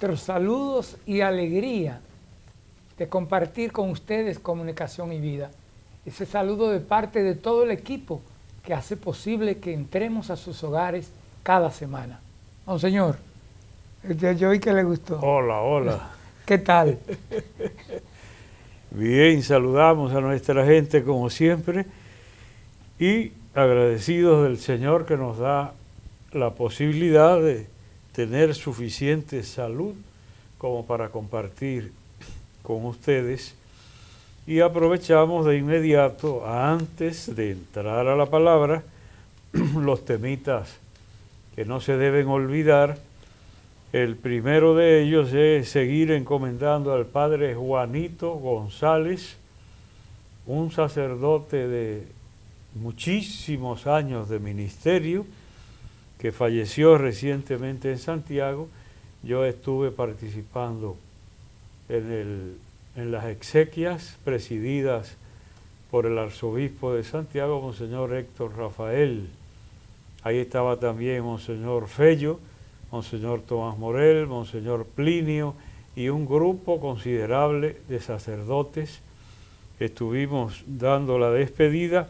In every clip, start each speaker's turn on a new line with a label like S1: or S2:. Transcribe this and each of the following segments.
S1: nuestros saludos y alegría de compartir con ustedes comunicación y vida. Ese saludo de parte de todo el equipo que hace posible que entremos a sus hogares cada semana. Monseñor, yo vi que le gustó.
S2: Hola, hola.
S1: ¿Qué tal?
S2: Bien, saludamos a nuestra gente como siempre y agradecidos del Señor que nos da la posibilidad de tener suficiente salud como para compartir con ustedes, y aprovechamos de inmediato, antes de entrar a la palabra, los temitas que no se deben olvidar. El primero de ellos es seguir encomendando al padre Juanito González, un sacerdote de muchísimos años de ministerio, que falleció recientemente en Santiago. Yo estuve participando en las exequias presididas por el arzobispo de Santiago, Monseñor Héctor Rafael. Ahí estaba también Monseñor Fello, Monseñor Tomás Morel, Monseñor Plinio y un grupo considerable de sacerdotes. Estuvimos dando la despedida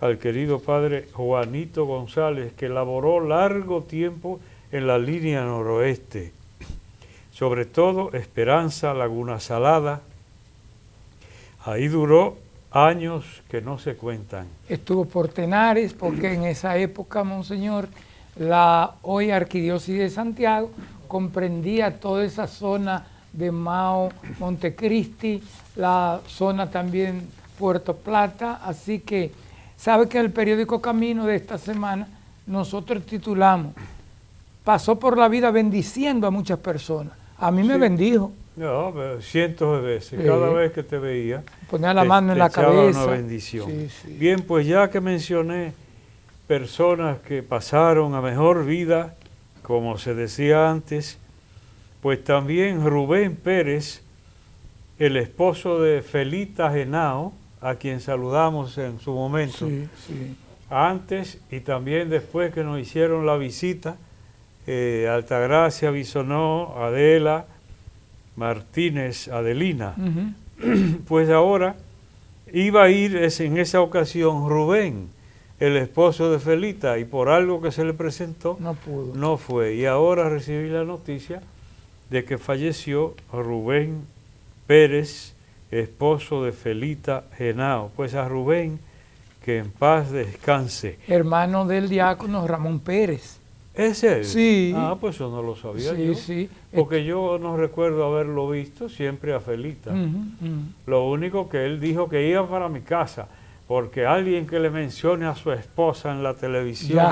S2: al querido padre Juanito González, que laboró largo tiempo en la línea noroeste, sobre todo Esperanza, Laguna Salada. Ahí duró años que no se cuentan.
S1: Estuvo por Tenares, porque en esa época, Monseñor, la hoy Arquidiócesis de Santiago comprendía toda esa zona de Mao, Montecristi, la zona también Puerto Plata, así que sabe que el periódico Camino de esta semana nosotros titulamos "Pasó por la vida bendiciendo a muchas personas". A mí me bendijo.
S2: No, cientos de veces. Cada vez que te veía,
S1: ponía la mano en la cabeza.
S2: Una bendición. Bien, pues ya que mencioné personas que pasaron a mejor vida, como se decía antes, pues también Rubén Pérez, el esposo de Felita Genao, a quien saludamos en su momento, antes y también después que nos hicieron la visita, Altagracia Bisonó, Adela Martínez, Adelina, pues ahora iba a ir en esa ocasión Rubén, el esposo de Felita, y por algo que se le presentó,
S1: no pudo.
S2: No fue. Y ahora recibí la noticia de que falleció Rubén Pérez, esposo de Felita Genao. Pues a Rubén, que en paz descanse.
S1: Hermano del diácono Ramón Pérez.
S2: ¿Es él?
S1: Sí.
S2: Ah, pues eso no lo sabía
S1: sí,
S2: yo.
S1: Sí.
S2: Porque yo no recuerdo haberlo visto siempre a Felita. Lo único que él dijo que iba para mi casa, porque alguien que le mencione a su esposa en la televisión,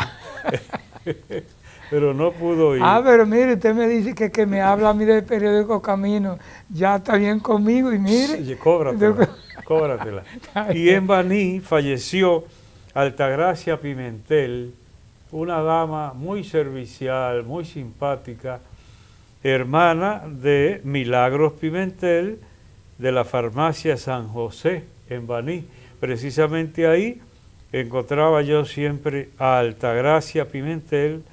S2: pero no pudo ir.
S1: Ah, pero mire, usted me dice que me habla a mí del periódico Camino, ya está bien conmigo y mire.
S2: Sí, cóbratela. Y en Baní falleció Altagracia Pimentel, una dama muy servicial, muy simpática, hermana de Milagros Pimentel, de la farmacia San José en Baní. Precisamente ahí encontraba yo siempre a Altagracia Pimentel,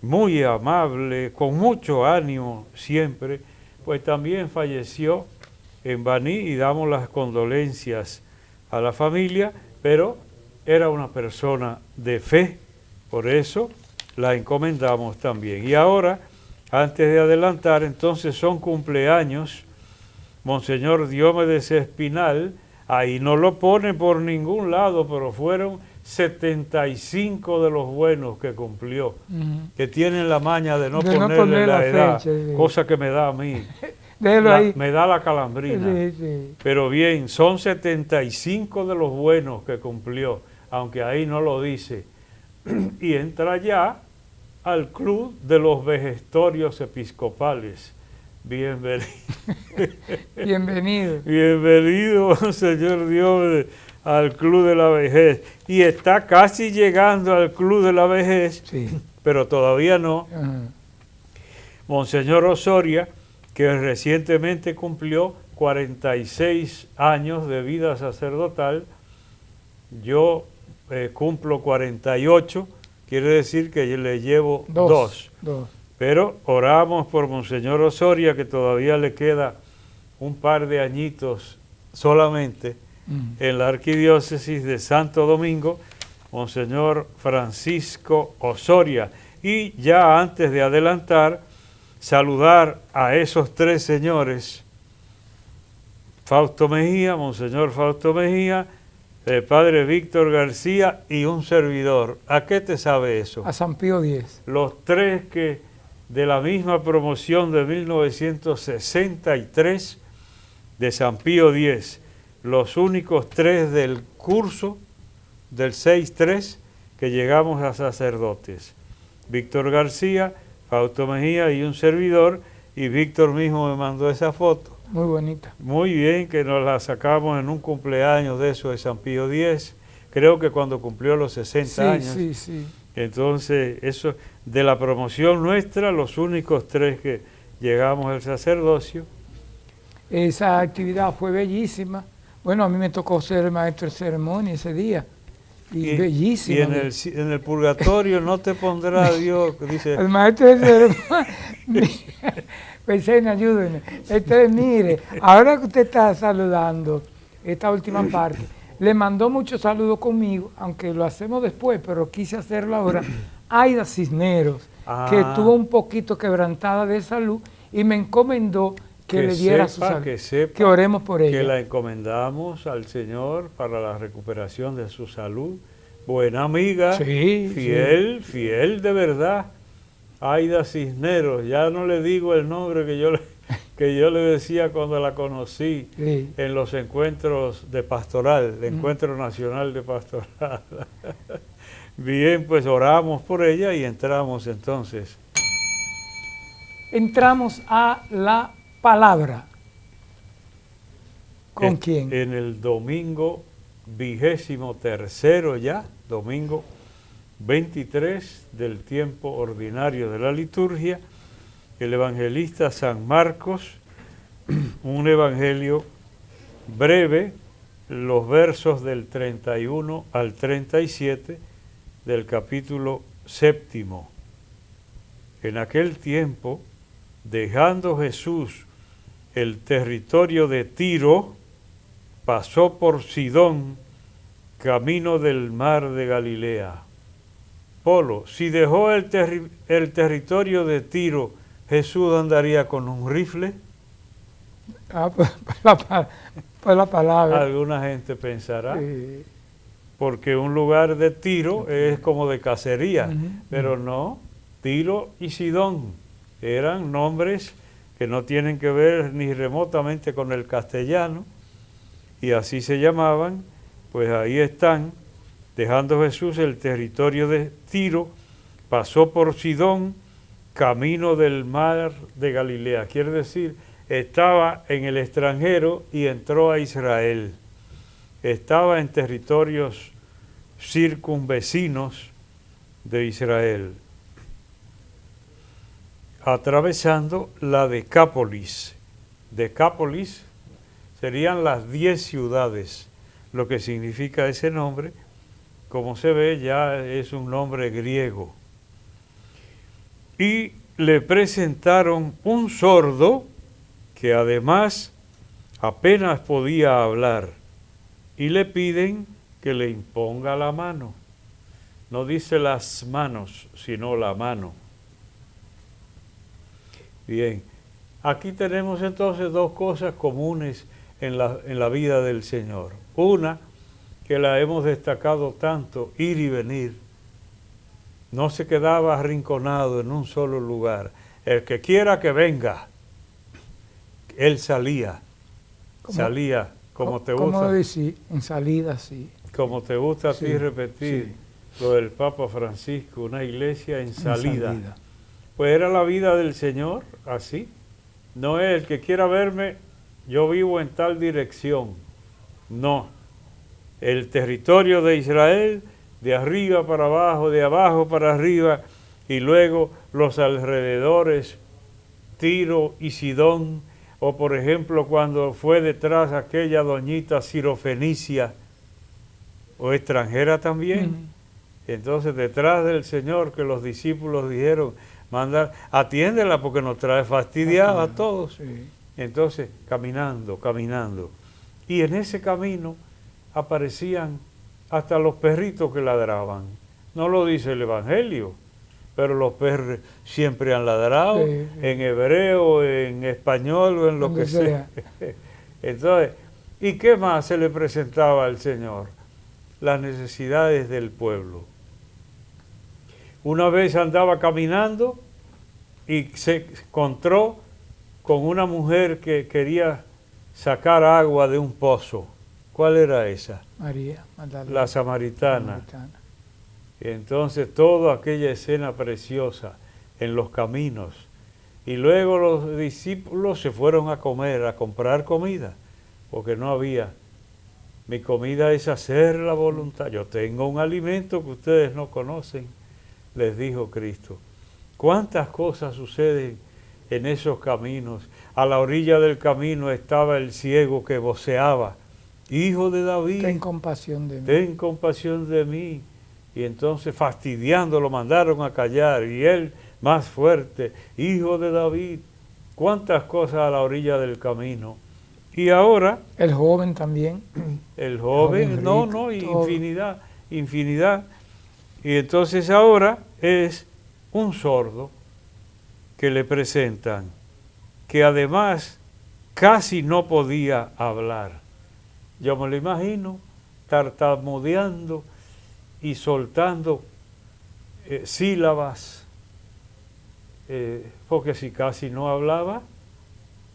S2: muy amable, con mucho ánimo siempre, pues también falleció en Baní y damos las condolencias a la familia, pero era una persona de fe, por eso la encomendamos también. Y ahora, antes de adelantar, entonces son cumpleaños, Monseñor Diomedes Espinal. Ahí no lo pone por ningún lado, pero fueron 75 de los buenos que cumplió, que tienen la maña de no ponerle la edad, fecha, cosa que me da a mí. Me da la calambrina. Pero bien, son 75 de los buenos que cumplió, aunque ahí no lo dice. Y entra ya al club de los vejestorios episcopales. Bienvenido.
S1: Bienvenido.
S2: Bienvenido, señor Dios, al Club de la Vejez. Y está casi llegando al Club de la Vejez, pero todavía no. Monseñor Osoria, que recientemente cumplió 46 años de vida sacerdotal. Yo cumplo 48, quiere decir que yo le llevo dos. Pero oramos por Monseñor Osoria, que todavía le queda un par de añitos solamente en la arquidiócesis de Santo Domingo, Monseñor Francisco Osoria. Y ya antes de adelantar, saludar a esos tres señores, Fausto Mejía, Monseñor Fausto Mejía, el padre Víctor García y un servidor. ¿A qué te sabe eso?
S1: A San Pío X.
S2: Los tres que de la misma promoción de 1963 de San Pío X, los únicos tres del curso del 6-3 que llegamos a sacerdotes. Víctor García, Fausto Mejía y un servidor, y Víctor mismo me mandó esa foto.
S1: Muy bonita.
S2: Muy bien, que nos la sacamos en un cumpleaños de eso de San Pío X, creo que cuando cumplió los 60 años.
S1: Sí, sí.
S2: Entonces, eso de la promoción nuestra, los únicos tres que llegamos al sacerdocio.
S1: Esa actividad fue bellísima. Bueno, a mí me tocó ser el maestro de ceremonia ese día. Y bellísimo.
S2: Y en el purgatorio no te pondrá Dios, dice.
S1: El maestro de ceremonia. Pues ayúdenme. Mire, ahora que usted está saludando esta última parte, le mandó muchos saludos conmigo, aunque lo hacemos después, pero quise hacerlo ahora. Aida Cisneros, que estuvo un poquito quebrantada de salud y me encomendó que le diera su salud, que oremos por ella.
S2: Que la encomendamos al Señor para la recuperación de su salud. Buena amiga, fiel de verdad. Aida Cisneros, ya no le digo el nombre que yo le decía cuando la conocí en los encuentros de pastoral, el Encuentro Nacional de Pastoral. Bien, pues oramos por ella y entramos entonces.
S1: Entramos a la palabra. ¿Con quién?
S2: En el domingo 23º ya, domingo 23 del tiempo ordinario de la liturgia, el evangelista San Marcos, un evangelio breve, los versos del 31 al 37 del capítulo 7. En aquel tiempo, dejando Jesús el territorio de Tiro, pasó por Sidón, camino del mar de Galilea. Polo, si dejó el territorio de Tiro, ¿Jesús andaría con un rifle?
S1: Pues la palabra.
S2: Alguna gente pensará, porque un lugar de Tiro es como de cacería, pero no, Tiro y Sidón eran nombres que no tienen que ver ni remotamente con el castellano, y así se llamaban. Pues ahí están, dejando Jesús el territorio de Tiro, pasó por Sidón, camino del mar de Galilea. Quiere decir, estaba en el extranjero y entró a Israel. Estaba en territorios circunvecinos de Israel, atravesando la Decápolis. Decápolis serían las 10 ciudades. Lo que significa ese nombre, como se ve, ya es un nombre griego. Y le presentaron un sordo que además apenas podía hablar, y le piden que le imponga la mano. No dice las manos, sino la mano. Bien, aquí tenemos entonces dos cosas comunes en la vida del Señor. Una, que la hemos destacado tanto, ir y venir. No se quedaba arrinconado en un solo lugar. El que quiera que venga, él salía. Salía, como te gusta.
S1: ¿Cómo decir? En salida, sí.
S2: Como te gusta a ti repetir lo del Papa Francisco, una iglesia en salida. Pues era la vida del Señor, así. No es el que quiera verme, yo vivo en tal dirección. No, el territorio de Israel, de arriba para abajo, de abajo para arriba, y luego los alrededores, Tiro y Sidón, o por ejemplo cuando fue detrás aquella doñita sirofenicia, o extranjera también. Entonces detrás del Señor, que los discípulos dijeron, atiéndela porque nos trae fastidiado a todos.
S1: Sí.
S2: Entonces, caminando. Y en ese camino aparecían hasta los perritos que ladraban. No lo dice el Evangelio, pero los perros siempre han ladrado,
S1: Sí.
S2: en hebreo, en español o en lo
S1: Donde
S2: que sea. Entonces, ¿y qué más se le presentaba al Señor? Las necesidades del pueblo. Una vez andaba caminando y se encontró con una mujer que quería sacar agua de un pozo. ¿Cuál era esa?
S1: María Magdalena.
S2: La samaritana. Y entonces toda aquella escena preciosa en los caminos. Y luego los discípulos se fueron a comer, a comprar comida, porque no había. Mi comida es hacer la voluntad. Yo tengo un alimento que ustedes no conocen, les dijo Cristo. ¿Cuántas cosas suceden en esos caminos? A la orilla del camino estaba el ciego que voceaba, Hijo de David,
S1: ten compasión de mí.
S2: ten compasión de mí. Y entonces fastidiando lo mandaron a callar y él más fuerte, Hijo de David. ¿Cuántas cosas a la orilla del camino? Y ahora
S1: El joven también.
S2: el joven,
S1: rico,
S2: no,
S1: todo.
S2: infinidad. Y entonces ahora es un sordo que le presentan, que además casi no podía hablar. Yo me lo imagino tartamudeando y soltando sílabas, porque si casi no hablaba,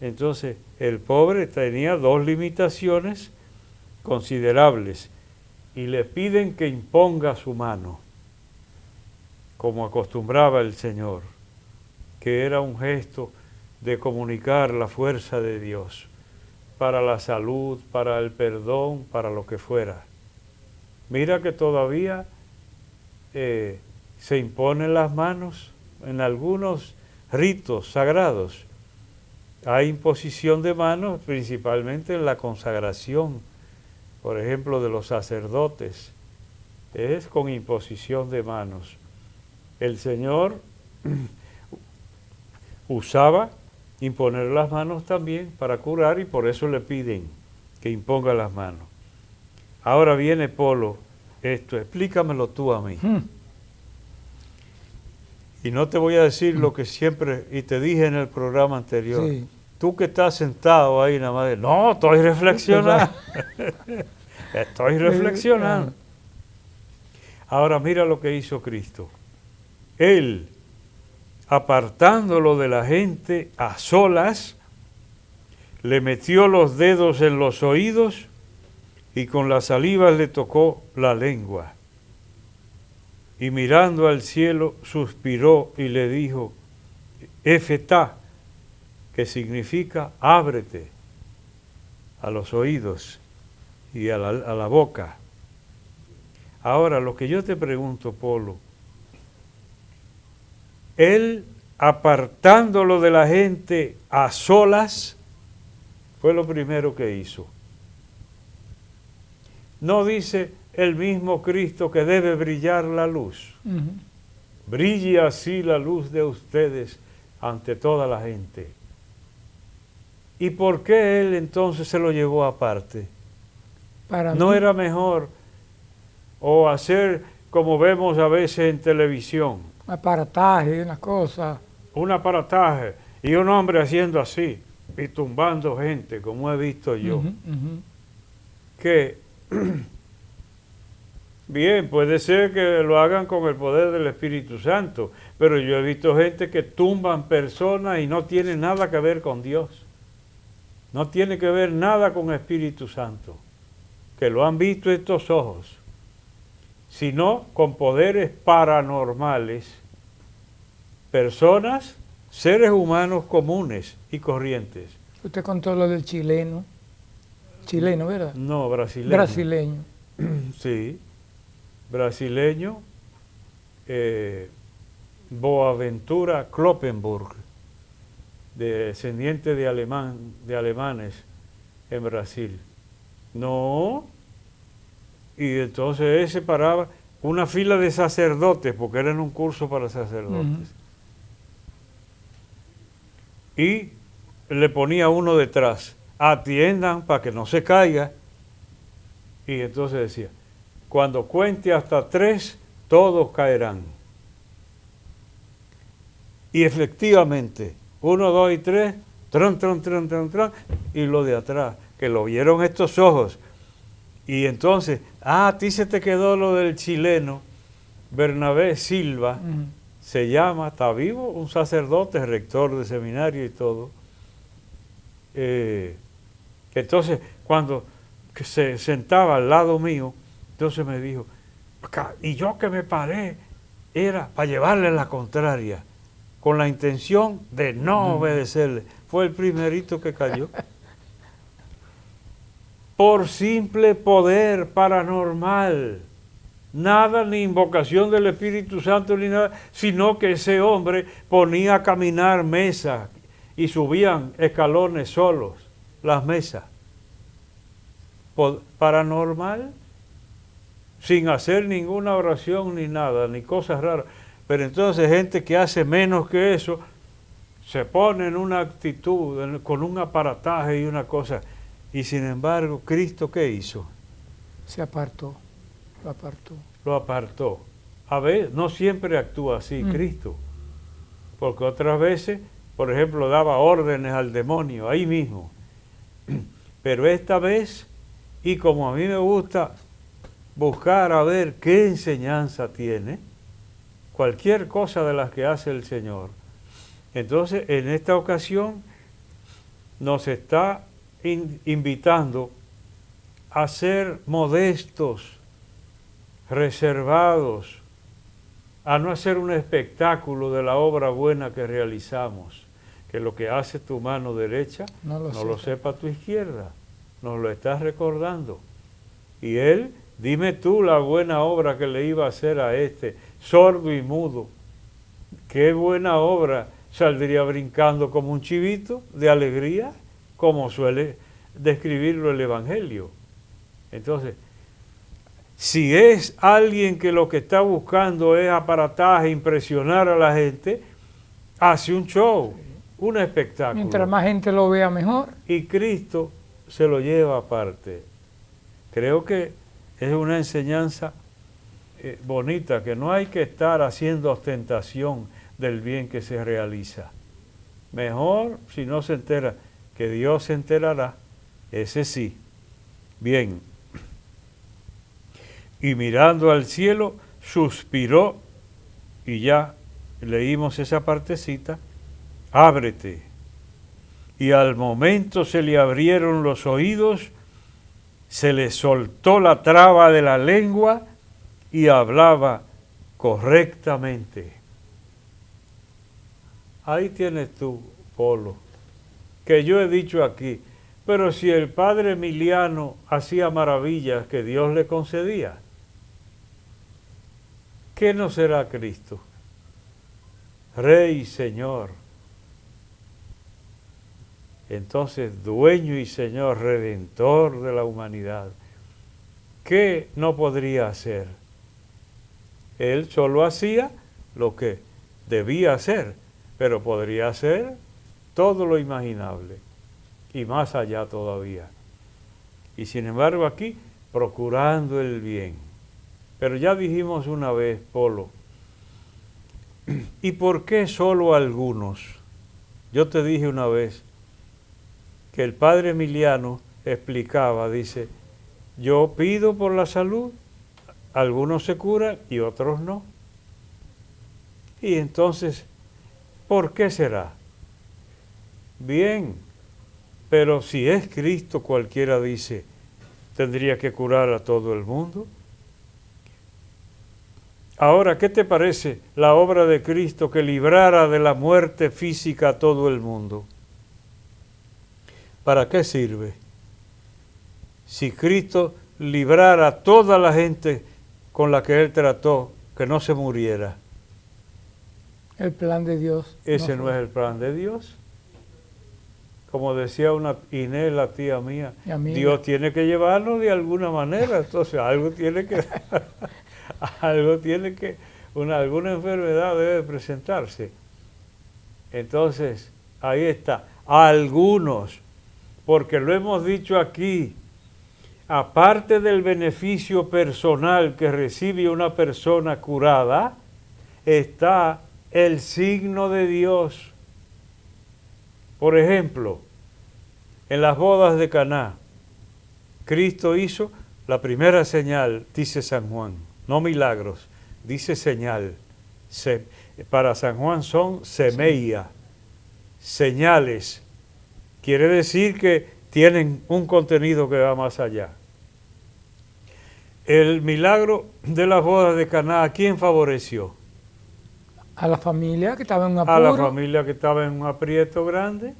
S2: entonces el pobre tenía dos limitaciones considerables y le piden que imponga su mano, como acostumbraba el Señor, que era un gesto de comunicar la fuerza de Dios para la salud, para el perdón, para lo que fuera. Mira que todavía se imponen las manos en algunos ritos sagrados. Hay imposición de manos principalmente en la consagración, por ejemplo, de los sacerdotes. Es con imposición de manos. El Señor usaba imponer las manos también para curar y por eso le piden que imponga las manos. Ahora viene Polo, esto, explícamelo tú a mí. Y no te voy a decir lo que siempre, y te dije en el programa anterior,
S1: Sí.
S2: tú que estás sentado ahí nada más, no, estoy reflexionando, estoy reflexionando. Ahora mira lo que hizo Cristo. Él, apartándolo de la gente a solas, le metió los dedos en los oídos y con la saliva le tocó la lengua. Y mirando al cielo, suspiró y le dijo, Efetá, que significa ábrete a los oídos y a la boca. Ahora, lo que yo te pregunto, Polo, él apartándolo de la gente a solas, fue lo primero que hizo. No dice el mismo Cristo que debe brillar la luz. Brille así la luz de ustedes ante toda la gente. ¿Y por qué él entonces se lo llevó aparte? ¿No era mejor o hacer como vemos a veces en televisión?
S1: Un aparataje, una cosa.
S2: Un aparataje y un hombre haciendo así y tumbando gente, como he visto yo. Que bien, puede ser que lo hagan con el poder del Espíritu Santo, pero yo he visto gente que tumban personas y no tiene nada que ver con Dios. No tiene que ver nada con Espíritu Santo, que lo han visto estos ojos, sino con poderes paranormales, personas, seres humanos comunes y corrientes.
S1: Usted contó lo del chileno. Chileno, ¿verdad?
S2: No, brasileño.
S1: Brasileño.
S2: Sí, brasileño, Boaventura Kloppenburg, descendiente de alemanes en Brasil. No, y entonces él se paraba una fila de sacerdotes, porque era en un curso para sacerdotes. y le ponía uno detrás, atiendan para que no se caiga. Y entonces decía, cuando cuente hasta 3, todos caerán. Y efectivamente, 1, 2 y 3, tron, tron, tron, tron, tron, y lo de atrás, que lo vieron estos ojos. Y entonces, a ti se te quedó lo del chileno, Bernabé Silva, se llama, está vivo, un sacerdote, rector de seminario y todo. Entonces, cuando se sentaba al lado mío, entonces me dijo, y yo que me paré, era para llevarle la contraria, con la intención de no obedecerle. Fue el primerito que cayó. Por simple poder paranormal. Nada, ni invocación del Espíritu Santo, ni nada, sino que ese hombre ponía a caminar mesas y subían escalones solos, las mesas. Paranormal, sin hacer ninguna oración ni nada, ni cosas raras. Pero entonces gente que hace menos que eso, se pone en una actitud, con un aparataje y una cosa. Y sin embargo, ¿Cristo qué hizo?
S1: Se apartó, lo apartó.
S2: Lo apartó. A ver, no siempre actúa así Cristo. Porque otras veces, por ejemplo, daba órdenes al demonio, ahí mismo. Pero esta vez, y como a mí me gusta buscar a ver qué enseñanza tiene, cualquier cosa de las que hace el Señor. Entonces, en esta ocasión, nos está invitando a ser modestos, reservados, a no hacer un espectáculo de la obra buena que realizamos, que lo que hace tu mano derecha no lo sepa tu izquierda, nos lo estás recordando. Y él, dime tú la buena obra que le iba a hacer a este sordo y mudo, qué buena obra, saldría brincando como un chivito de alegría, como suele describirlo el Evangelio. Entonces, si es alguien que lo que está buscando es aparataje, impresionar a la gente, hace un show, un espectáculo.
S1: Mientras más gente lo vea, mejor.
S2: Y Cristo se lo lleva aparte. Creo que es una enseñanza bonita, que no hay que estar haciendo ostentación del bien que se realiza. Mejor, si no se entera, que Dios se enterará, ese sí. Bien. Y mirando al cielo, suspiró, y ya leímos esa partecita, ábrete. Y al momento se le abrieron los oídos, se le soltó la traba de la lengua y hablaba correctamente. Ahí tienes tú, Polo, que yo he dicho aquí, pero si el padre Emiliano hacía maravillas que Dios le concedía, ¿qué no será Cristo? Rey y Señor. Entonces, dueño y Señor, redentor de la humanidad, ¿qué no podría hacer? Él solo hacía lo que debía hacer, pero podría hacer todo lo imaginable y más allá todavía. Y sin embargo aquí, procurando el bien. Pero ya dijimos una vez, Polo, ¿y por qué solo algunos? Yo te dije una vez que el padre Emiliano explicaba, dice, yo pido por la salud, algunos se curan y otros no. Y entonces, ¿por qué será? Bien, pero si es Cristo, cualquiera dice, tendría que curar a todo el mundo. Ahora, ¿qué te parece la obra de Cristo que librara de la muerte física a todo el mundo? ¿Para qué sirve? Si Cristo librara a toda la gente con la que Él trató, que no se muriera.
S1: El plan de Dios.
S2: Ese no es el plan de Dios. Como decía una Inés, la tía mía, Dios tiene que llevarnos de alguna manera, entonces algo tiene que... alguna enfermedad debe presentarse. Entonces, Ahí está, algunos, porque lo hemos dicho aquí, aparte del beneficio personal que recibe una persona curada, está el signo de Dios. Por ejemplo, en las bodas de Caná, Cristo hizo la primera señal, dice San Juan, no milagros, dice señal. Para San Juan son semeia, señales. Quiere decir que tienen un contenido que va más allá. El milagro de las bodas de Caná, ¿a quién favoreció?
S1: A la familia que estaba en un apuro.
S2: A la familia que estaba en un aprieto grande,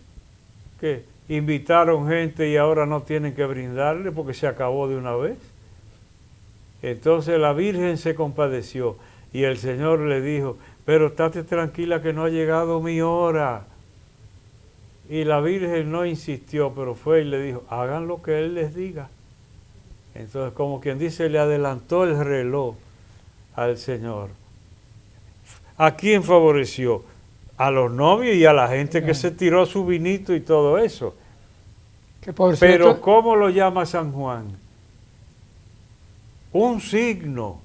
S2: que invitaron gente y ahora no tienen que brindarle porque se acabó de una vez. Entonces la Virgen se compadeció y el Señor le dijo, pero estate tranquila que no ha llegado mi hora. Y la Virgen no insistió, pero fue y le dijo, hagan lo que Él les diga. Entonces, como quien dice, le adelantó el reloj al Señor. ¿A quién favoreció? A los novios y a la gente que se tiró su vinito y todo eso.
S1: Que por
S2: Pero
S1: cierto,
S2: ¿cómo lo llama San Juan? Un signo.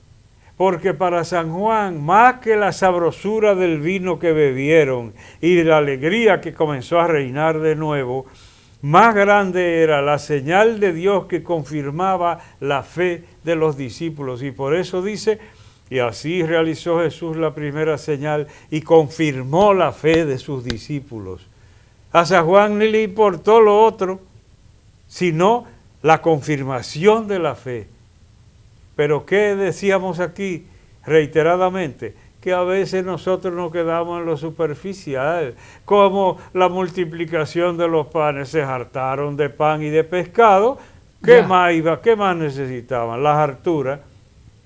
S2: Porque para San Juan, más que la sabrosura del vino que bebieron y la alegría que comenzó a reinar de nuevo, más grande era la señal de Dios que confirmaba la fe de los discípulos. Y por eso dice, y así realizó Jesús la primera señal y confirmó la fe de sus discípulos. A San Juan ni le importó lo otro, sino la confirmación de la fe. Pero ¿qué decíamos aquí reiteradamente? Que a veces nosotros nos quedamos en lo superficial, como la multiplicación de los panes, se hartaron de pan y de pescado, ¿qué más necesitaban? Las harturas.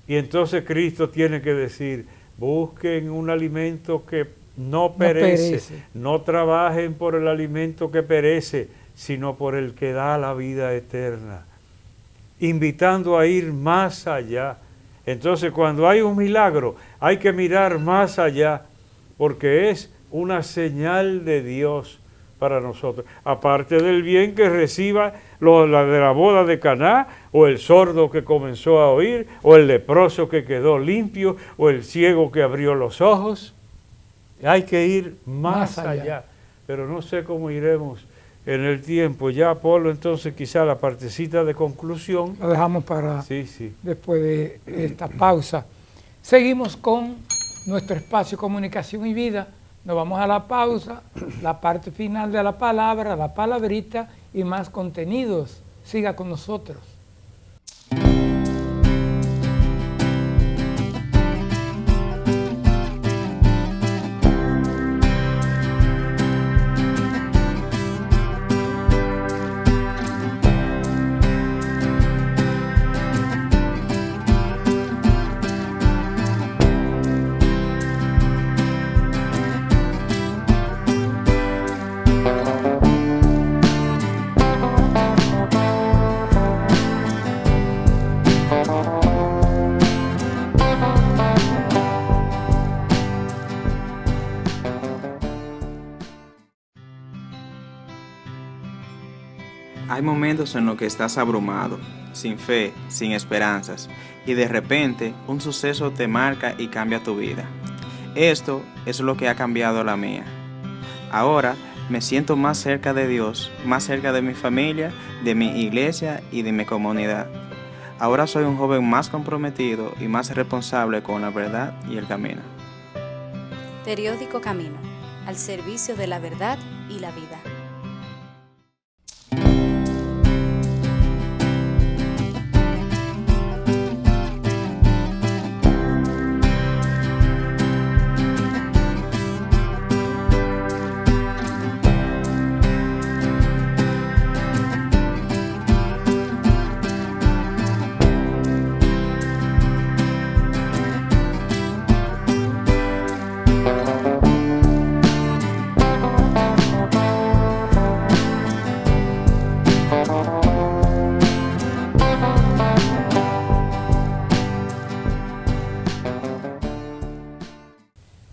S2: Y entonces Cristo tiene que decir, busquen un alimento que no perece, no trabajen por el alimento que perece, sino por el que da la vida eterna, invitando a ir más allá. Entonces, cuando hay un milagro, hay que mirar más allá, porque es una señal de Dios para nosotros. Aparte del bien que reciba la de la boda de Caná, o el sordo que comenzó a oír, o el leproso que quedó limpio, o el ciego que abrió los ojos. Hay que ir más allá. Pero no sé cómo iremos en el tiempo. Ya, Polo, entonces quizá la partecita de conclusión.
S1: Lo dejamos para
S2: sí.
S1: Después de esta pausa. Seguimos con nuestro espacio Comunicación y Vida. Nos vamos a la pausa, la parte final de la palabra, la palabrita y más contenidos. Siga con nosotros.
S3: Hay momentos en los que estás abrumado, sin fe, sin esperanzas, y de repente un suceso te marca y cambia tu vida. Esto es lo que ha cambiado la mía. Ahora me siento más cerca de Dios, más cerca de mi familia, de mi iglesia y de mi comunidad. Ahora soy un joven más comprometido y más responsable con la verdad y el camino.
S4: Periódico Camino, al servicio de la verdad y la vida.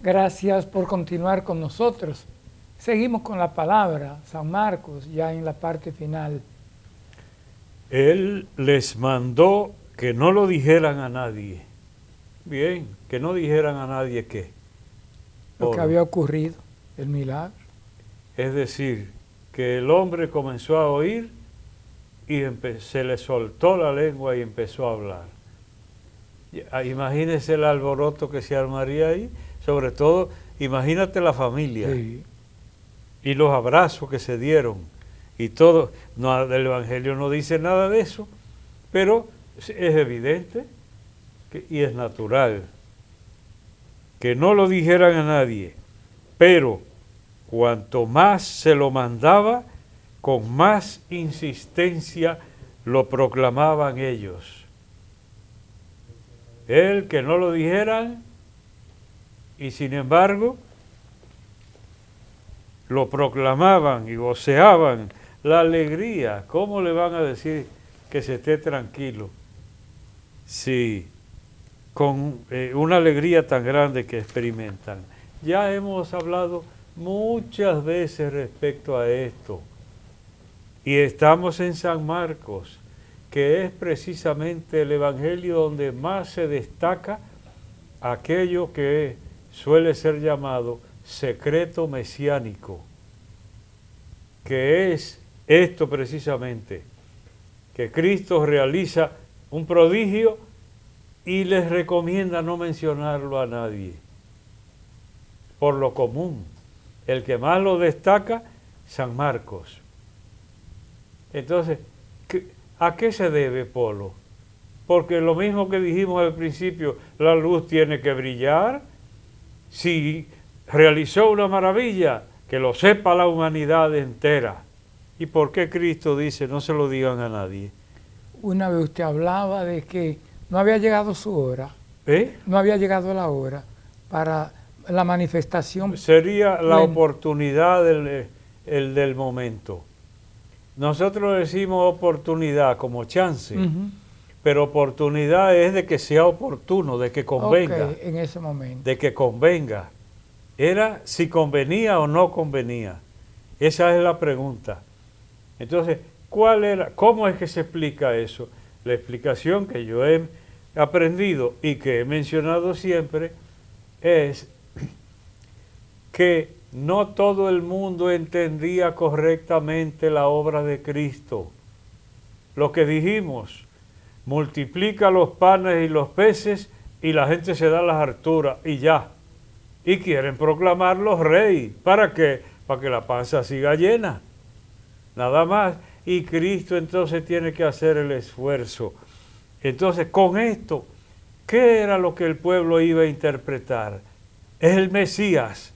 S4: Gracias por continuar con nosotros.
S1: Seguimos con la palabra, San Marcos, ya en la parte final.
S2: Él les mandó que no lo dijeran a nadie. Bien, que no dijeran a nadie qué.
S1: Lo que había ocurrido, el milagro.
S2: Es decir, que el hombre comenzó a oír y se le soltó la lengua y empezó a hablar. Imagínese el alboroto que se armaría ahí, sobre todo, imagínate la familia
S1: Sí.
S2: y los abrazos que se dieron y todo. No, el Evangelio no dice nada de eso, pero es evidente y es natural que no lo dijeran a nadie, pero cuanto más se lo mandaba, con más insistencia lo proclamaban ellos. Él que no lo dijeran, y sin embargo lo proclamaban y voceaban la alegría. ¿Cómo le van a decir que se esté tranquilo? Sí, con una alegría tan grande que experimentan. Ya hemos hablado muchas veces respecto a esto. Y estamos en San Marcos, que es precisamente el Evangelio donde más se destaca aquello que suele ser llamado secreto mesiánico, que es esto precisamente, que Cristo realiza un prodigio y les recomienda no mencionarlo a nadie. Por lo común, el que más lo destaca, San Marcos. Entonces, ¿a qué se debe, Polo? Porque lo mismo que dijimos al principio, la luz tiene que brillar. Si realizó una maravilla, que lo sepa la humanidad entera. ¿Y por qué Cristo dice, no se lo digan a nadie?
S1: Una vez usted hablaba de que no había llegado su hora, no había llegado la hora para la manifestación.
S2: Sería la oportunidad del momento. Nosotros decimos oportunidad como chance, pero oportunidad es de que sea oportuno, de que convenga.
S1: Okay, en ese momento.
S2: De que convenga. Era si convenía o no convenía. Esa es la pregunta. Entonces, ¿cómo es que se explica eso? La explicación que yo he aprendido y que he mencionado siempre es que no todo el mundo entendía correctamente la obra de Cristo. Lo que dijimos, multiplica los panes y los peces y la gente se da las harturas y ya. Y quieren proclamarlo rey. ¿Para qué? Para que la panza siga llena. Nada más. Y Cristo entonces tiene que hacer el esfuerzo. Entonces, con esto, ¿qué era lo que el pueblo iba a interpretar? Es el Mesías.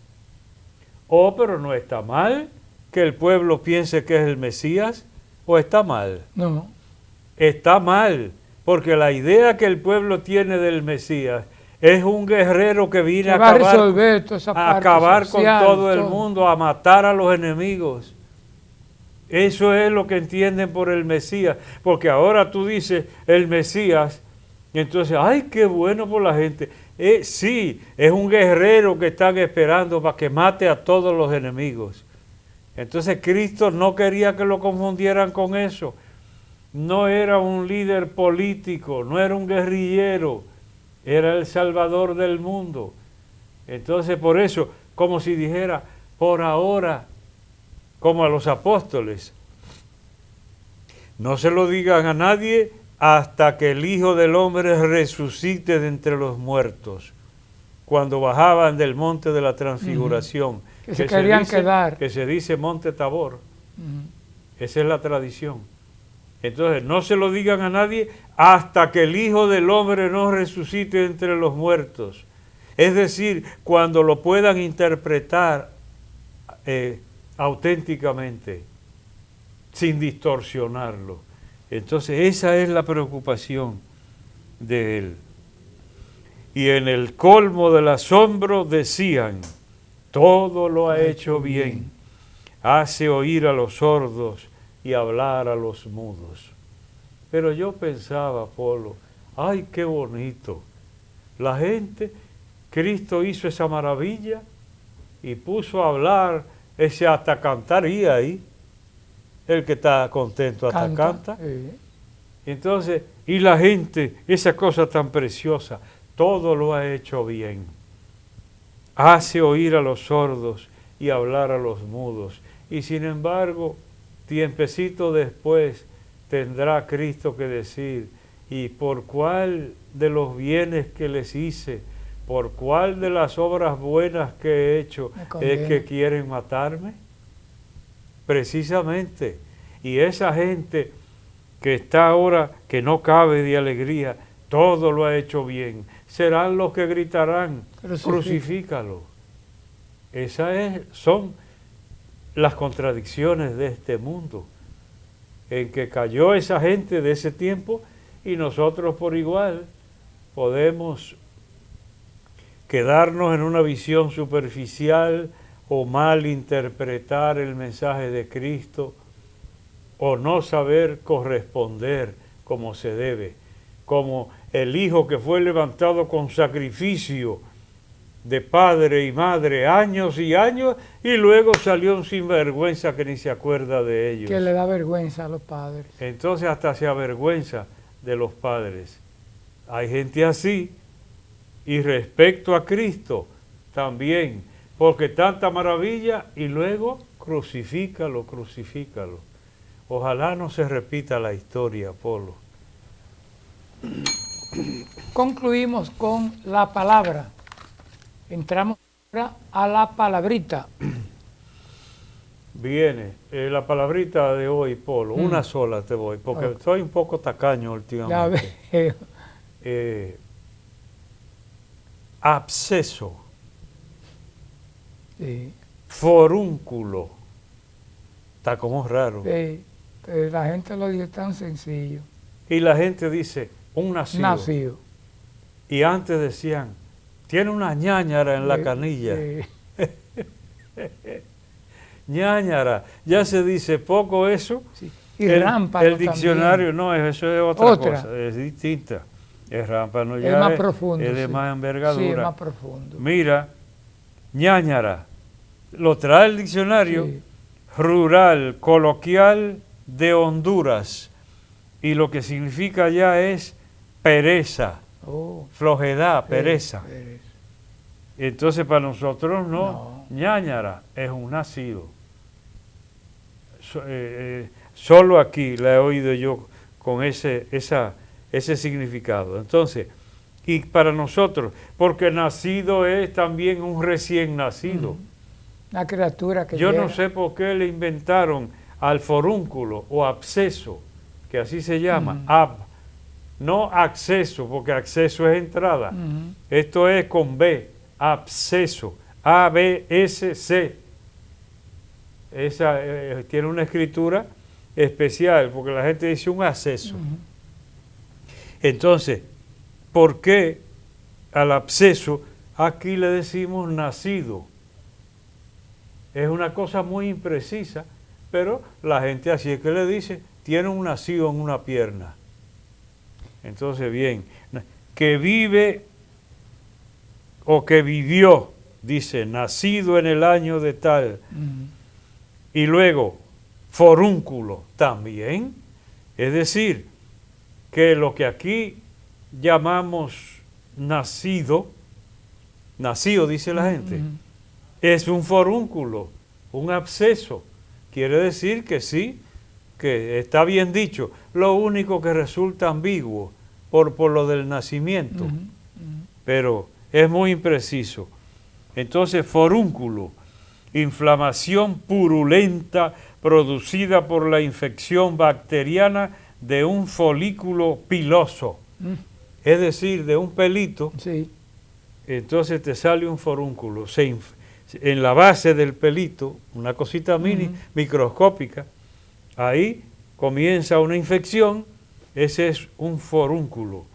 S2: Oh, pero no está mal que el pueblo piense que es el Mesías, ¿o está mal?
S1: No.
S2: Está mal, porque la idea que el pueblo tiene del Mesías es un guerrero que viene a acabar con todo el mundo, a matar a los enemigos. Eso es lo que entienden por el Mesías, porque ahora tú dices el Mesías, y entonces, ¡ay, qué bueno por la gente! Sí, es un guerrero que están esperando para que mate a todos los enemigos. Entonces Cristo no quería que lo confundieran con eso. No era un líder político, no era un guerrillero, era el Salvador del mundo. Entonces por eso, como si dijera, por ahora, como a los apóstoles, no se lo digan a nadie hasta que el Hijo del Hombre resucite de entre los muertos. Cuando bajaban del monte de la transfiguración,
S1: que se querían quedar.
S2: Que se dice monte Tabor. Esa es la tradición. Entonces, no se lo digan a nadie hasta que el Hijo del Hombre no resucite entre los muertos. Es decir, cuando lo puedan interpretar auténticamente, sin distorsionarlo. Entonces, esa es la preocupación de él. Y en el colmo del asombro decían, todo lo ha hecho bien, hace oír a los sordos y hablar a los mudos. Pero yo pensaba, Polo, ¡ay, qué bonito! La gente, Cristo hizo esa maravilla y puso a hablar ese hasta cantaría ahí. El que está contento hasta canta. Entonces, y la gente, esa cosa tan preciosa, todo lo ha hecho bien. Hace oír a los sordos y hablar a los mudos. Y sin embargo, tiempecito después tendrá Cristo que decir, ¿y por cuál de los bienes que les hice, por cuál de las obras buenas que he hecho es que quieren matarme? Precisamente. Y esa gente que está ahora, que no cabe de alegría, todo lo ha hecho bien, serán los que gritarán, crucifícalo. Esas son las contradicciones de este mundo, en que cayó esa gente de ese tiempo y nosotros por igual podemos quedarnos en una visión superficial o mal interpretar el mensaje de Cristo o no saber corresponder como se debe, como el hijo que fue levantado con sacrificio de padre y madre años y años y luego salió un sinvergüenza que ni se acuerda de ellos.
S1: Que le da vergüenza a los padres.
S2: Entonces hasta se avergüenza de los padres. Hay gente así. Y respecto a Cristo también, porque tanta maravilla y luego crucifícalo, crucifícalo. Ojalá no se repita la historia, Polo.
S1: Concluimos con la palabra. Entramos ahora a la palabrita.
S2: Viene la palabrita de hoy, Polo. Una sola te voy, porque soy un poco tacaño últimamente.
S1: Ya veo.
S2: Absceso.
S1: Sí.
S2: Forúnculo. Está como raro.
S1: Sí. Pero la gente lo dice tan sencillo.
S2: Y la gente dice, un nacido.
S1: Nacido.
S2: Y antes decían, tiene una ñáñara en la canilla. Ñáñara. Ya se dice poco eso.
S1: Sí. Y rámpano
S2: el diccionario,
S1: también.
S2: no, eso es otra cosa, es distinta. El rámpano ya
S1: es más profundo.
S2: Es de más envergadura.
S1: Sí, es más profundo.
S2: Mira, ñáñara. Lo trae el diccionario.
S1: Sí.
S2: Rural, coloquial de Honduras. Y lo que significa ya es pereza. Flojedad, pereza. Entonces para nosotros no. Ñáñara es un nacido. Solo aquí la he oído yo con ese significado. Entonces, y para nosotros, porque nacido es también un recién nacido.
S1: Una criatura que
S2: yo
S1: llega.
S2: No sé por qué le inventaron al forúnculo o absceso, que así se llama, no acceso, porque acceso es entrada. Esto es con B, absceso, A-B-S-C. Esa tiene una escritura especial, porque la gente dice un acceso. Entonces, ¿por qué al absceso aquí le decimos nacido? Es una cosa muy imprecisa, pero la gente así es que le dice, tiene un nacido en una pierna. Entonces, bien, que vive o que vivió, dice, nacido en el año de tal. Y luego, forúnculo también. Es decir, que lo que aquí llamamos nacido dice la gente, es un forúnculo, un absceso. Quiere decir que sí, que está bien dicho. Lo único que resulta ambiguo por lo del nacimiento, pero es muy impreciso. Entonces, forúnculo, inflamación purulenta producida por la infección bacteriana de un folículo piloso, es decir, de un pelito.
S1: Sí.
S2: Entonces te sale un forúnculo, en la base del pelito, una cosita microscópica, ahí comienza una infección, ese es un forúnculo.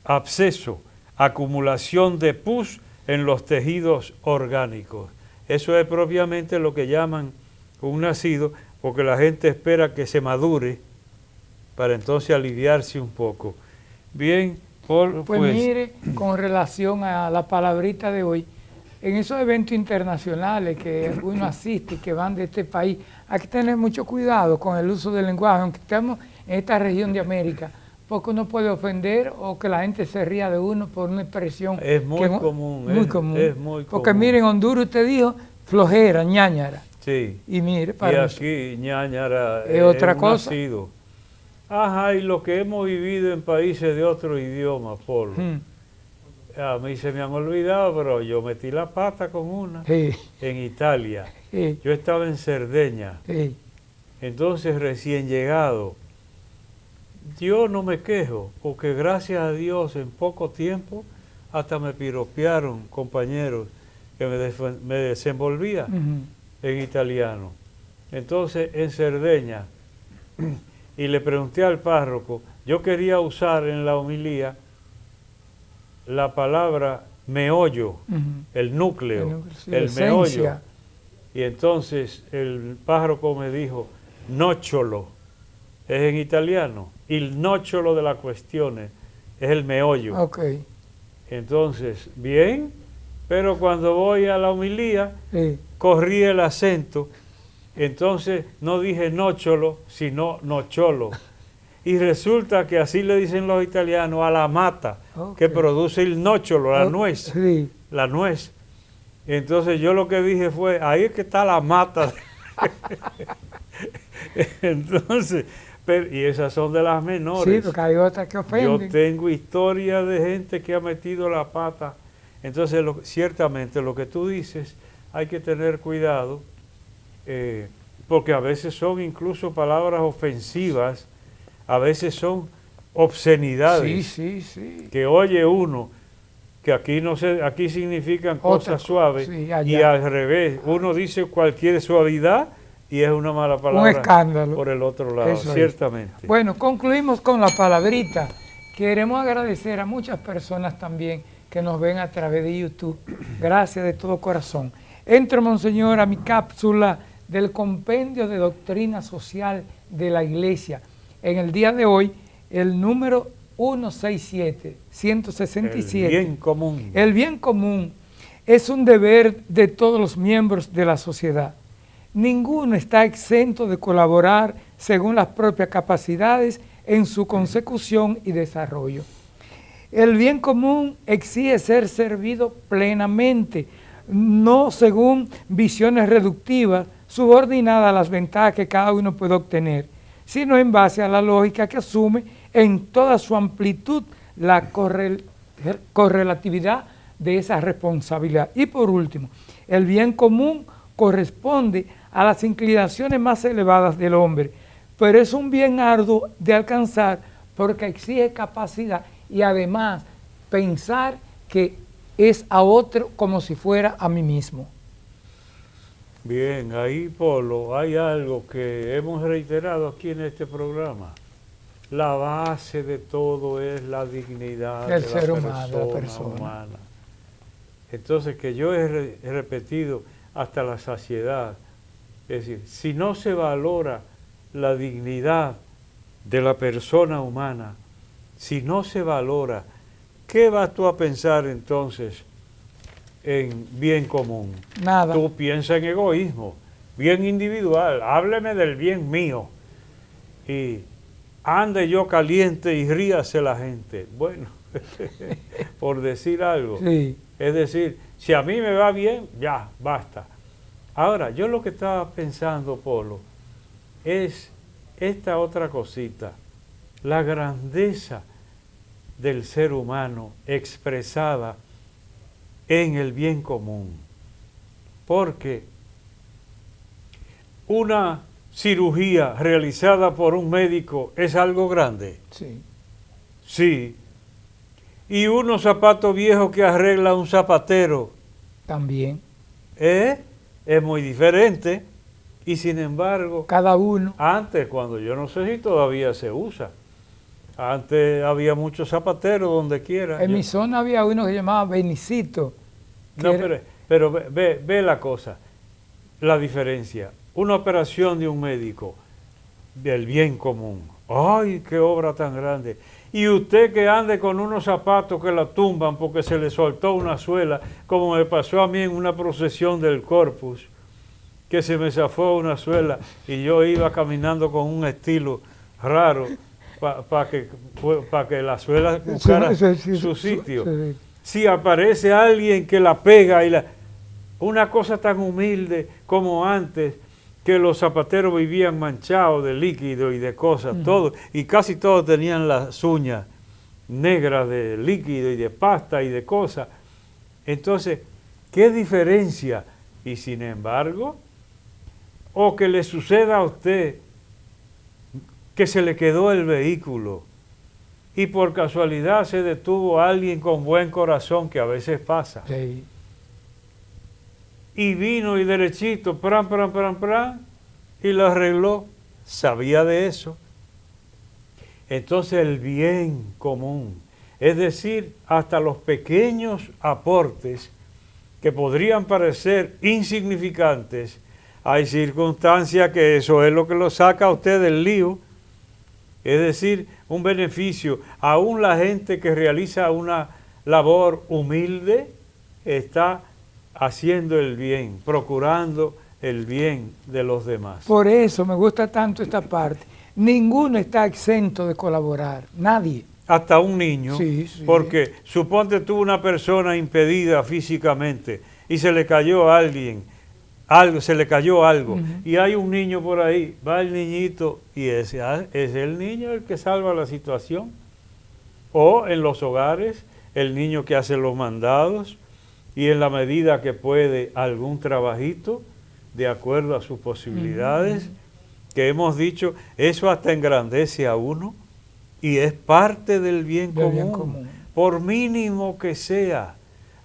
S2: Absceso, acumulación de pus en los tejidos orgánicos. Eso es propiamente lo que llaman un nacido, porque la gente espera que se madure para entonces aliviarse un poco. Bien,
S1: pues mire, con relación a la palabrita de hoy, en esos eventos internacionales que uno asiste y que van de este país, hay que tener mucho cuidado con el uso del lenguaje, aunque estemos en esta región de América, porque uno puede ofender o que la gente se ría de uno por una expresión.
S2: Es muy
S1: que
S2: común.
S1: Muy común.
S2: Es muy
S1: porque
S2: común.
S1: miren, en Honduras usted dijo flojera, ñáñara.
S2: Sí.
S1: Y mire,
S2: Y
S1: para
S2: aquí ñañara
S1: es otra
S2: un
S1: cosa.
S2: nacido. Ajá, y lo que hemos vivido en países de otro idioma, Polo. A mí se me han olvidado, pero yo metí la pata con una
S1: Sí,
S2: en Italia.
S1: sí,
S2: Yo estaba en Cerdeña,
S1: sí.
S2: entonces recién llegado. Yo no me quejo, porque gracias a Dios en poco tiempo hasta me piropearon compañeros que me desenvolvía
S1: Ujú.
S2: en italiano. Entonces en Cerdeña, y le pregunté al párroco, yo quería usar en la homilía la palabra meollo,
S1: Ujú.
S2: el núcleo,
S1: Sí,
S2: el
S1: esencia.
S2: meollo. Y entonces el párroco me dijo, nocciolo, es en italiano, il nocciolo de la cuestione, es el meollo.
S1: Ok,
S2: Entonces, bien, pero cuando voy a la homilía,
S1: sí.
S2: corrí el acento, entonces no dije nocciolo, sino nocciolo. Y resulta que así le dicen los italianos a la mata,
S1: Ok.
S2: que produce el nocciolo, la
S1: Oh,
S2: nuez,
S1: Sí.
S2: la nuez. Entonces yo lo que dije fue, ahí es que está la mata. Entonces, y esas son de las menores.
S1: Sí, porque hay otras que
S2: Yo
S1: ofenden.
S2: tengo historia de gente que ha metido la pata. Entonces, ciertamente lo que tú dices, hay que tener cuidado, porque a veces son incluso palabras ofensivas, a veces son obscenidades
S1: Sí, sí, sí.
S2: que oye uno, que aquí no sé, aquí significan cosas suaves,
S1: sí, allá.
S2: y al revés, uno dice cualquier suavidad y es una mala palabra
S1: escándalo.
S2: por el otro lado,
S1: Eso es.
S2: ciertamente.
S1: Bueno, concluimos con la palabrita. Queremos agradecer a muchas personas también que nos ven a través de YouTube. Gracias de todo corazón. Entro, Monseñor, a mi cápsula del Compendio de Doctrina Social de la Iglesia. En el día de hoy, el número 167, 167.
S2: El bien común.
S1: El bien común es un deber de todos los miembros de la sociedad. Ninguno está exento de colaborar según las propias capacidades en su consecución y desarrollo. El bien común exige ser servido plenamente, no según visiones reductivas subordinadas a las ventajas que cada uno puede obtener, sino en base a la lógica que asume en toda su amplitud la correlatividad de esa responsabilidad. Y por último, el bien común corresponde a las inclinaciones más elevadas del hombre, pero es un bien arduo de alcanzar porque exige capacidad y además pensar que es a otro como si fuera a mí mismo.
S2: Bien, ahí, Polo, hay algo que hemos reiterado aquí en este programa. La base de todo es la dignidad
S1: Del
S2: de
S1: ser
S2: la
S1: humano, de la persona.
S2: humana. Entonces, que yo he repetido hasta la saciedad, es decir, si no se valora la dignidad de la persona humana, si no se valora, ¿qué vas tú a pensar entonces en bien común?
S1: Nada.
S2: Tú piensas en egoísmo, bien individual, hábleme del bien mío. Y ande yo caliente y ríase la gente. Bueno, por decir algo.
S1: Sí.
S2: Es decir, si a mí me va bien, ya, basta. Ahora, yo lo que estaba pensando, Polo, es esta otra cosita, la grandeza del ser humano expresada en el bien común. Porque una cirugía realizada por un médico es algo grande.
S1: Sí.
S2: Sí. Y unos zapatos viejos que arregla un zapatero,
S1: También.
S2: es muy diferente. Y sin embargo,
S1: Cada uno.
S2: antes, cuando yo no sé si todavía se usa, antes había muchos zapateros donde quiera.
S1: En mi zona había uno que se llamaba Benicito. que
S2: No,
S1: era-
S2: pero ve la cosa, la diferencia. Una operación de un médico, del bien común. ¡Ay, qué obra tan grande! Y usted que ande con unos zapatos que la tumban porque se le soltó una suela, como me pasó a mí en una procesión del Corpus, que se me zafó una suela y yo iba caminando con un estilo raro para que la suela buscara su sitio. Si aparece alguien que la pega y una cosa tan humilde como antes, que los zapateros vivían manchados de líquido y de cosas, todo, y casi todos tenían las uñas negras de líquido y de pasta y de cosas. Entonces, ¿qué diferencia? Y sin embargo, o que le suceda a usted que se le quedó el vehículo y por casualidad se detuvo alguien con buen corazón, que a veces pasa.
S1: Sí.
S2: Y vino y derechito, pran, y lo arregló. Sabía de eso. Entonces el bien común, es decir, hasta los pequeños aportes que podrían parecer insignificantes, hay circunstancias que eso es lo que lo saca a usted del lío. Es decir, un beneficio. Aún la gente que realiza una labor humilde está haciendo el bien, procurando el bien de los demás.
S1: Por eso me gusta tanto esta parte. Ninguno está exento de colaborar, nadie.
S2: Hasta un niño,
S1: Sí, sí.
S2: porque suponte tú una persona impedida físicamente y se le cayó a alguien, se le cayó algo, y hay un niño por ahí, va el niñito y ese es el niño el que salva la situación. O en los hogares, el niño que hace los mandados, y en la medida que puede algún trabajito, de acuerdo a sus posibilidades, que hemos dicho, eso hasta engrandece a uno y es parte del bien común, por mínimo que sea,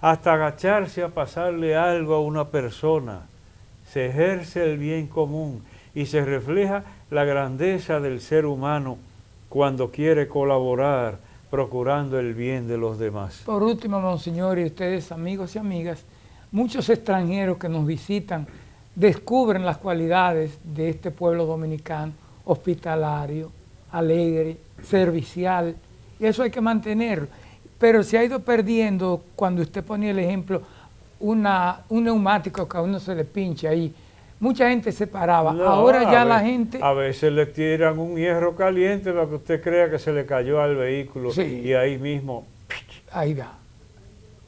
S2: hasta agacharse a pasarle algo a una persona, se ejerce el bien común y se refleja la grandeza del ser humano cuando quiere colaborar, procurando el bien de los demás.
S1: Por último, Monseñor, y ustedes, amigos y amigas, muchos extranjeros que nos visitan descubren las cualidades de este pueblo dominicano, hospitalario, alegre, servicial, y eso hay que mantenerlo. Pero se ha ido perdiendo, cuando usted ponía el ejemplo, un neumático que a uno se le pinche ahí. Mucha gente se paraba.
S2: No,
S1: ahora ya la gente...
S2: A veces le tiran un hierro caliente para que usted crea que se le cayó al vehículo,
S1: Sí.
S2: y ahí mismo...
S1: Ahí va.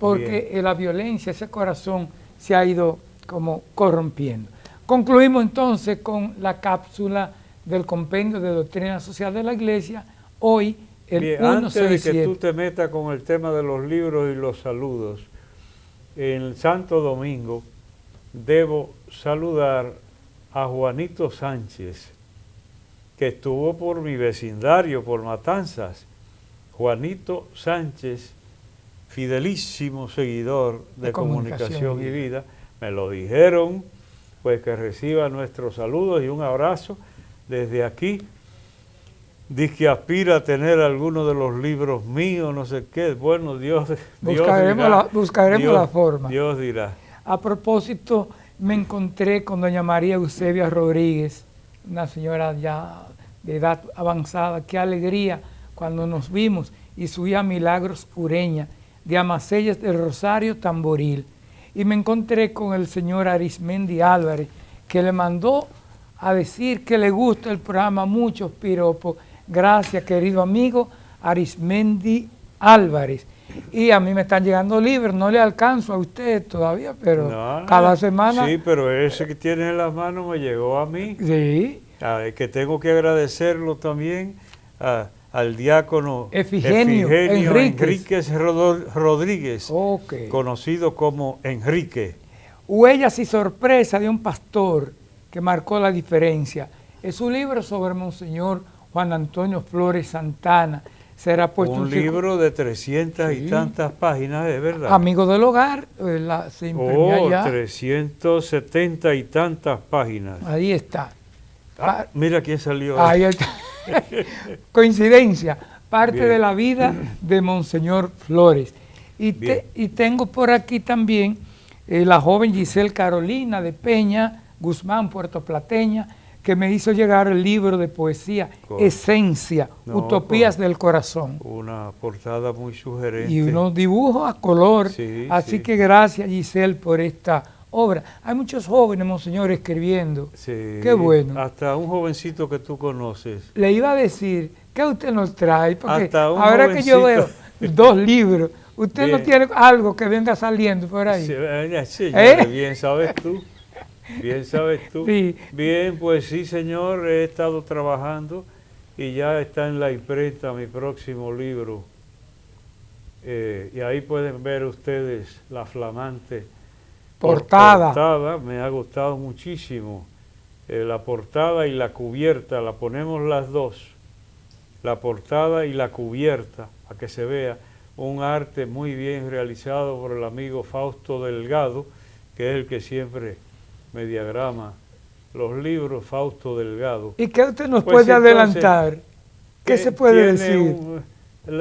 S1: Porque la violencia, ese corazón se ha ido como corrompiendo. Concluimos entonces con la cápsula del Compendio de Doctrina Social de la Iglesia, hoy el
S2: Bien,
S1: 167.
S2: antes de que tú te metas con el tema de los libros y los saludos, en el Santo Domingo debo saludar a Juanito Sánchez, que estuvo por mi vecindario, por Matanzas. Juanito Sánchez, fidelísimo seguidor de Comunicación y Vida, me lo dijeron, pues que reciba nuestros saludos y un abrazo desde aquí. Dice que aspira a tener alguno de los libros míos, no sé qué. Bueno, Dios
S1: Buscaremos la forma.
S2: Dios dirá.
S1: A propósito, me encontré con doña María Eusebia Rodríguez, una señora ya de edad avanzada. Qué alegría cuando nos vimos, y su hija Milagros Ureña, de Amaseyes del Rosario, Tamboril. Y me encontré con el señor Arismendi Álvarez, que le mandó a decir que le gusta el programa, muchos piropos. Gracias, querido amigo Arismendi Álvarez. Y a mí me están llegando libros, no le alcanzo a usted todavía, pero cada semana...
S2: Sí, pero ese que tienes en las manos me llegó a mí.
S1: Sí.
S2: Que tengo que agradecerlo también al diácono
S1: Efigenio
S2: Enríquez Rodríguez,
S1: Okay.
S2: conocido como Enrique.
S1: Huellas y sorpresa de un pastor que marcó la diferencia. Es un libro sobre Monseñor Juan Antonio Flores Santana. Será puesto
S2: un libro de 300 y tantas páginas, ¿es verdad?
S1: Amigo del hogar, se imprimió allá.
S2: 370 y tantas páginas.
S1: Ahí está.
S2: Mira quién salió.
S1: Ahí está. Coincidencia, parte
S2: Bien.
S1: de la vida de Monseñor Flores. Y tengo por aquí también la joven Giselle Carolina de Peña, Guzmán, puertoplateña, que me hizo llegar el libro de poesía Esencia, Utopías del Corazón.
S2: Una portada muy sugerente.
S1: Y unos dibujos a color.
S2: Sí,
S1: Así
S2: sí.
S1: que gracias, Giselle, por esta obra. Hay muchos jóvenes, monseñor, escribiendo.
S2: Sí,
S1: Qué bueno.
S2: Hasta un jovencito que tú conoces.
S1: Le iba a decir, ¿qué usted nos trae? Porque
S2: Hasta un
S1: ahora que yo veo
S2: jovencito.
S1: 2 libros, usted no
S2: Bien.
S1: tiene algo que venga saliendo por ahí.
S2: Sí, señor,
S1: ¿Eh?
S2: bien sabes tú. Bien sabes tú.
S1: Sí.
S2: Bien, pues sí, señor, he estado trabajando y ya está en la imprenta mi próximo libro. Y ahí pueden ver ustedes la flamante
S1: Portada.
S2: Me ha gustado muchísimo. La portada y la cubierta, la ponemos las dos. La portada y la cubierta, para que se vea un arte muy bien realizado por el amigo Fausto Delgado, que es el que siempre me diagrama los libros, Fausto Delgado.
S1: ¿Y qué usted nos
S2: Pues
S1: puede
S2: entonces,
S1: adelantar? ¿Qué se puede
S2: tiene
S1: decir?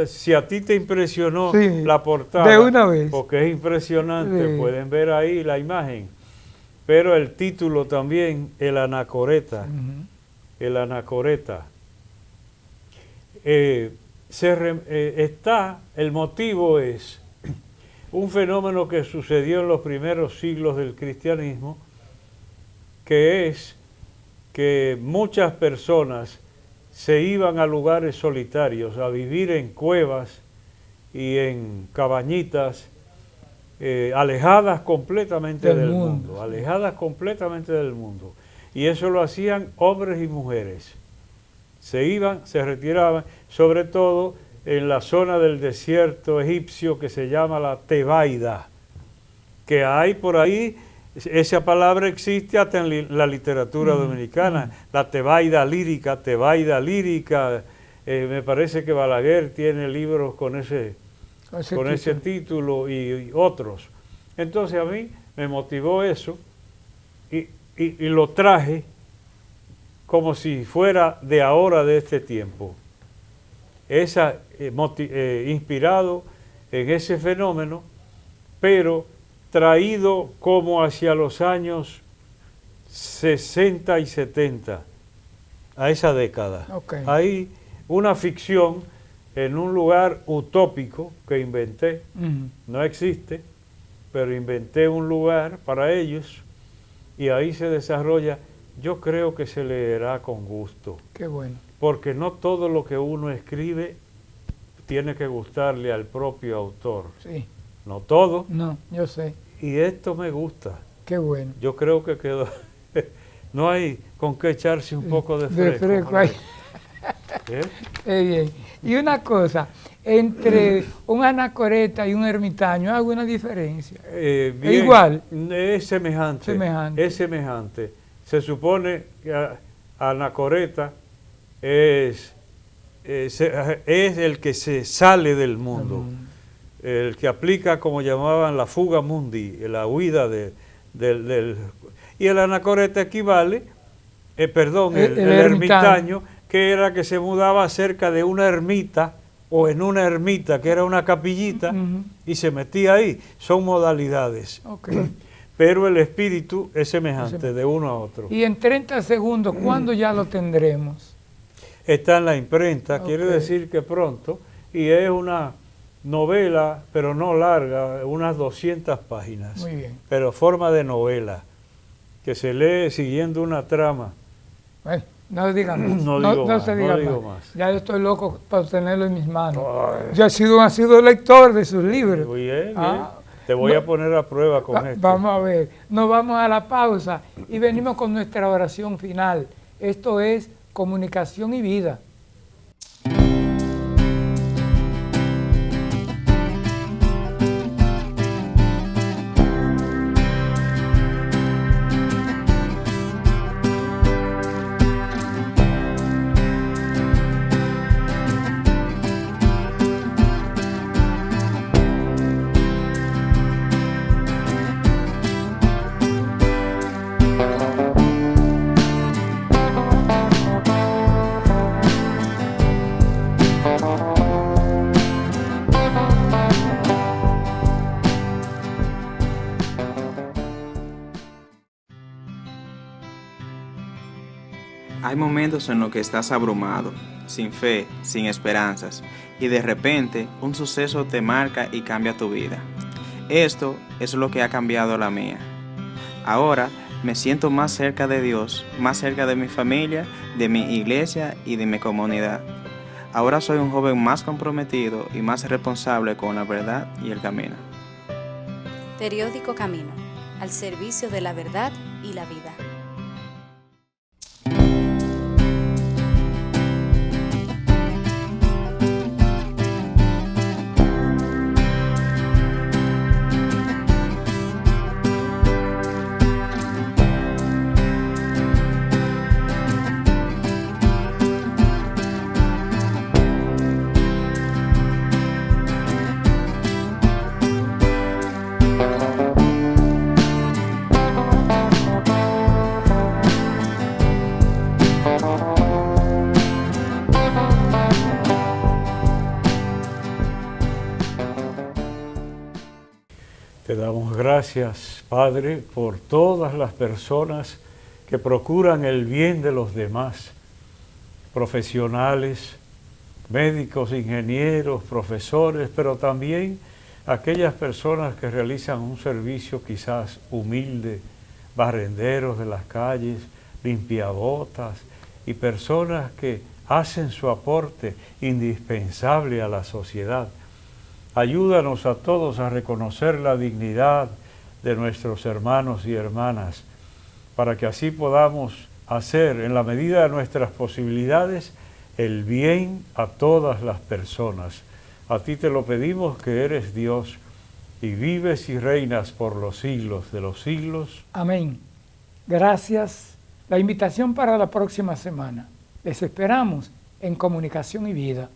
S2: Si a ti te impresionó
S1: Sí,
S2: la portada,
S1: de una vez.
S2: porque es impresionante,
S1: Sí.
S2: pueden ver ahí la imagen. Pero el título también, El Anacoreta.
S1: Ujú.
S2: El Anacoreta. El motivo es un fenómeno que sucedió en los primeros siglos del cristianismo, que es que muchas personas se iban a lugares solitarios, a vivir en cuevas y en cabañitas, alejadas completamente del mundo, alejadas completamente del mundo. Y eso lo hacían hombres y mujeres. Se iban, se retiraban, sobre todo en la zona del desierto egipcio que se llama la Tebaida, que hay por ahí, esa palabra existe hasta en la literatura dominicana, la Tebaida lírica, me parece que Balaguer tiene libros con ese título y otros. Entonces a mí me motivó eso y lo traje como si fuera de ahora, de este tiempo. Inspirado en ese fenómeno, pero traído como hacia los años 60 y 70, a esa década.
S1: Okay.
S2: Hay una ficción en un lugar utópico que inventé, no existe, pero inventé un lugar para ellos y ahí se desarrolla. Yo creo que se leerá con gusto.
S1: Qué bueno.
S2: Porque no todo lo que uno escribe tiene que gustarle al propio autor.
S1: Sí.
S2: No todo.
S1: No, yo sé.
S2: Y esto me gusta.
S1: Qué bueno.
S2: Yo creo que quedó. No hay con qué echarse un poco de fresco.
S1: De fresco ahí. Qué bien. Y una cosa, entre un anacoreta y un ermitaño, ¿hay alguna diferencia?
S2: Bien,
S1: ¿Es igual?
S2: Es semejante. Es semejante. Se supone que anacoreta es el que se sale del mundo, el que aplica, como llamaban, la fuga mundi, la huida y el anacoreta equivale, el ermitaño, que era que se mudaba cerca de una ermita o en una ermita, que era una capillita, y se metía ahí. Son modalidades.
S1: Okay.
S2: Pero el espíritu es semejante de uno a otro.
S1: Y en 30 segundos, ¿cuándo ya lo tendremos?
S2: Está en la imprenta,
S1: Okay.
S2: Quiere decir que pronto, y es una novela, pero no larga, unas 200 páginas.
S1: Muy bien.
S2: Pero forma de novela, que se lee siguiendo una trama.
S1: Bueno, no diga más.
S2: No digo más.
S1: Ya yo estoy loco para tenerlo en mis manos. Yo he sido lector de sus libros.
S2: Muy bien, Te voy a poner a prueba con esto.
S1: Vamos a ver. Nos vamos a la pausa y venimos con nuestra oración final. Esto es Comunicación y Vida.
S3: Hay momentos en los que estás abrumado, sin fe, sin esperanzas, y de repente un suceso te marca y cambia tu vida. Esto es lo que ha cambiado la mía. Ahora me siento más cerca de Dios, más cerca de mi familia, de mi iglesia y de mi comunidad. Ahora soy un joven más comprometido y más responsable con la verdad y el camino.
S4: Periódico Camino, al servicio de la verdad y la vida.
S2: Te damos gracias, Padre, por todas las personas que procuran el bien de los demás, profesionales, médicos, ingenieros, profesores, pero también aquellas personas que realizan un servicio quizás humilde, barrenderos de las calles, limpiabotas y personas que hacen su aporte indispensable a la sociedad. Ayúdanos a todos a reconocer la dignidad de nuestros hermanos y hermanas, para que así podamos hacer, en la medida de nuestras posibilidades, el bien a todas las personas. A ti te lo pedimos, que eres Dios y vives y reinas por los siglos de los siglos.
S1: Amén. Gracias. La invitación para la próxima semana. Les esperamos en Comunicación y Vida.